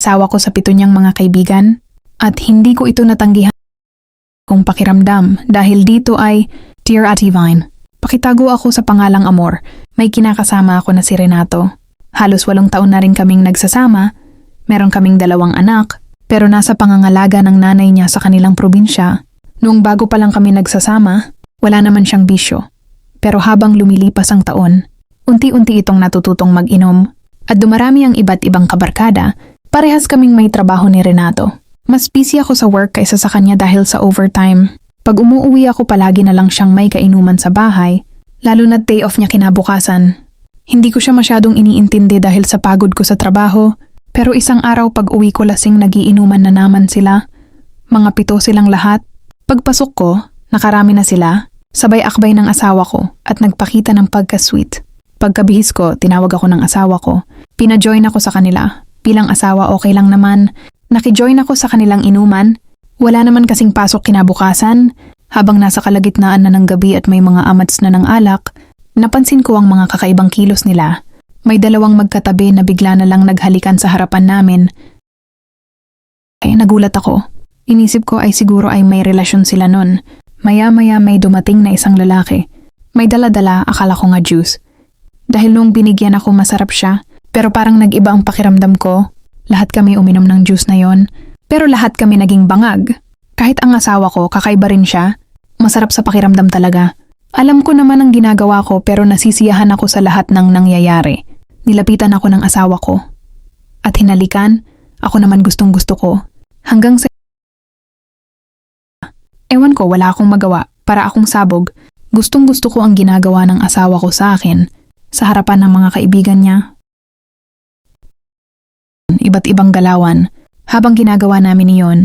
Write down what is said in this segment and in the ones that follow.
asawa ko sa 7 niyang mga kaibigan at hindi ko ito natanggihan kung pakiramdam dahil dito ay Dear Ate Vine. Pakitago ako sa pangalang Amor. May kinakasama ako na si Renato. Halos 8 taon na rin kaming nagsasama. Meron kaming 2 anak pero nasa pangangalaga ng nanay niya sa kanilang probinsya. Noong bago pa lang kami nagsasama, wala naman siyang bisyo. Pero habang lumilipas ang taon, unti-unti itong natututong mag-inom at dumarami ang iba't ibang kabarkada. Parehas kaming may trabaho ni Renato. Mas busy ako sa work kaysa sa kanya dahil sa overtime. Pag umuuwi ako palagi na lang siyang may kainuman sa bahay, lalo na day off niya kinabukasan. Hindi ko siya masyadong iniintindi dahil sa pagod ko sa trabaho, pero isang araw pag uwi ko lasing nagiinuman na naman sila. Mga 7 silang lahat. Pagpasok ko, nakarami na sila. Sabay akbay ng asawa ko at nagpakita ng pagka-sweet. Pagkabihis ko, tinawag ako ng asawa ko. Pina-join ako sa kanila. Bilang asawa okay lang naman. Naki-join ako sa kanilang inuman. Wala naman kasing pasok kinabukasan. Habang nasa kalagitnaan na ng gabi at may mga amats na ng alak, napansin ko ang mga kakaibang kilos nila. May 2 magkatabi na bigla na lang naghalikan sa harapan namin. Ay, nagulat ako. Inisip ko ay siguro ay may relasyon sila nun. Maya-maya may dumating na isang lalaki. May dala-dala, akala ko nga juice. Dahil nung binigyan ako masarap siya, pero parang nag-iba ang pakiramdam ko. Lahat kami uminom ng juice na yon, pero lahat kami naging bangag. Kahit ang asawa ko, kakaiba rin siya. Masarap sa pakiramdam talaga. Alam ko naman ang ginagawa ko pero nasisiyahan ako sa lahat ng nangyayari. Nilapitan ako ng asawa ko. At hinalikan, ako naman gustong-gusto ko. Hanggang sa ewan ko, wala akong magawa. Para akong sabog, gustong-gusto ko ang ginagawa ng asawa ko sa akin, sa harapan ng mga kaibigan niya. Iba't ibang galawan. Habang ginagawa namin iyon,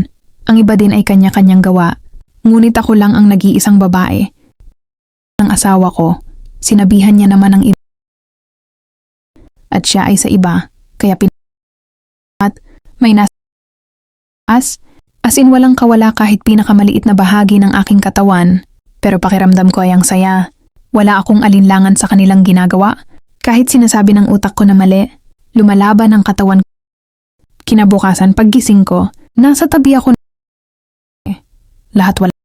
ang iba din ay kanya-kanyang gawa. Ngunit ako lang ang nag-iisang babae. Ng asawa ko, sinabihan niya naman ang iba. At siya ay sa iba, kaya at may as in walang kawala kahit pinakamaliit na bahagi ng aking katawan, pero pakiramdam ko ay ang saya. Wala akong alinlangan sa kanilang ginagawa. Kahit sinasabi ng utak ko na mali, lumalaban ang katawan ko. Kinabukasan paggising ko, nasa tabi ako lahat wala.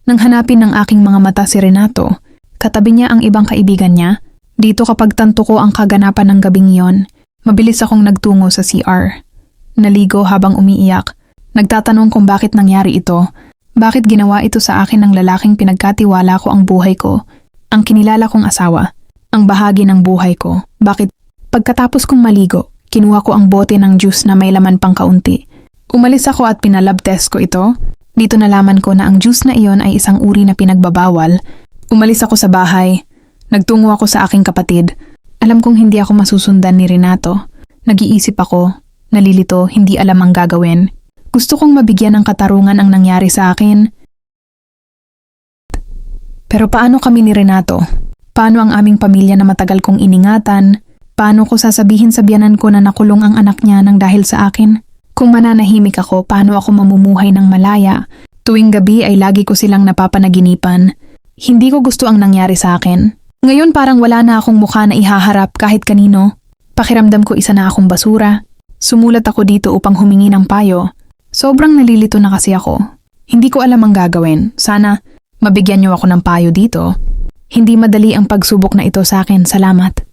Nang hanapin ng aking mga mata si Renato, katabi niya ang ibang kaibigan niya. Dito kapag tanto ko ang kaganapan ng gabing iyon, mabilis akong nagtungo sa CR. Naligo habang umiiyak. Nagtatanong kung bakit nangyari ito. Bakit ginawa ito sa akin ng lalaking pinagkatiwala ko ang buhay ko, ang kinilala kong asawa, ang bahagi ng buhay ko. Bakit? Pagkatapos kong maligo, kinuha ko ang bote ng juice na may laman pang kaunti. Umalis ako at pinalab test ko ito. Dito nalaman ko na ang juice na iyon ay isang uri na pinagbabawal. Umalis ako sa bahay. Nagtungo ako sa aking kapatid. Alam kong hindi ako masusundan ni Renato. Nag-iisip ako, nalilito, hindi alam ang gagawin. Gusto kong mabigyan ng katarungan ang nangyari sa akin. Pero paano kami ni Renato? Paano ang aming pamilya na matagal kong iningatan? Paano ko sasabihin sa biyanan ko na nakulong ang anak niya nang dahil sa akin? Kung mananahimik ako, paano ako mamumuhay ng malaya? Tuwing gabi ay lagi ko silang napapanaginipan. Hindi ko gusto ang nangyari sa akin. Ngayon parang wala na akong mukha na ihaharap kahit kanino. Pakiramdam ko isa na akong basura. Sumulat ako dito upang humingi ng payo. Sobrang nalilito na kasi ako. Hindi ko alam ang gagawin. Sana mabigyan niyo ako ng payo dito. Hindi madali ang pagsubok na ito sa akin. Salamat.